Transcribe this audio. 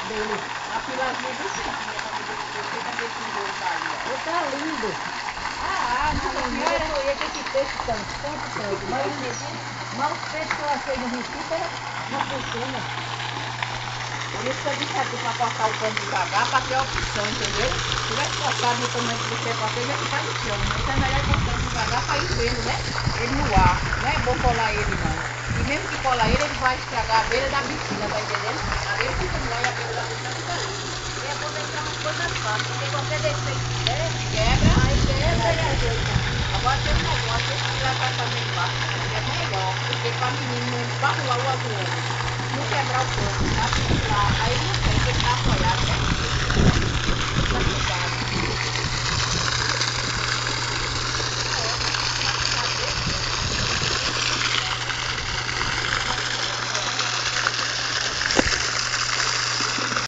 dele. A pilazinha do Chiquinha, pra poder ver aquele pingouro tá ali, ó. Ele tá lindo. Nossa senhora. Eu ia ter que peixe tanto. Mas os peixes que eu achei no Recife era na piscina. Por isso que eu disse aqui pra cortar o pano devagar, pra ter opção, entendeu? Se tivesse cortado no tamanho que você cortou, ia ficar no chão. Mas é melhor cortar devagar pra ir vendo, né? Ele no ar. Não é bom colar ele, não. E mesmo que colar ele, ele vai estragar a beira da piscina, tá entendendo? A ele fica no ar e a beira da piscina fica ali. E é bom deixar umas coisas fáceis, porque qualquer defeito que der, Quebra. aí quebra e ajeita. Agora tem um negócio, esse tratamento básico é melhor, porque para menino não esbarruar o outro não quebrar o pano, tá? Aí não tem, tem que estar apoiado, né?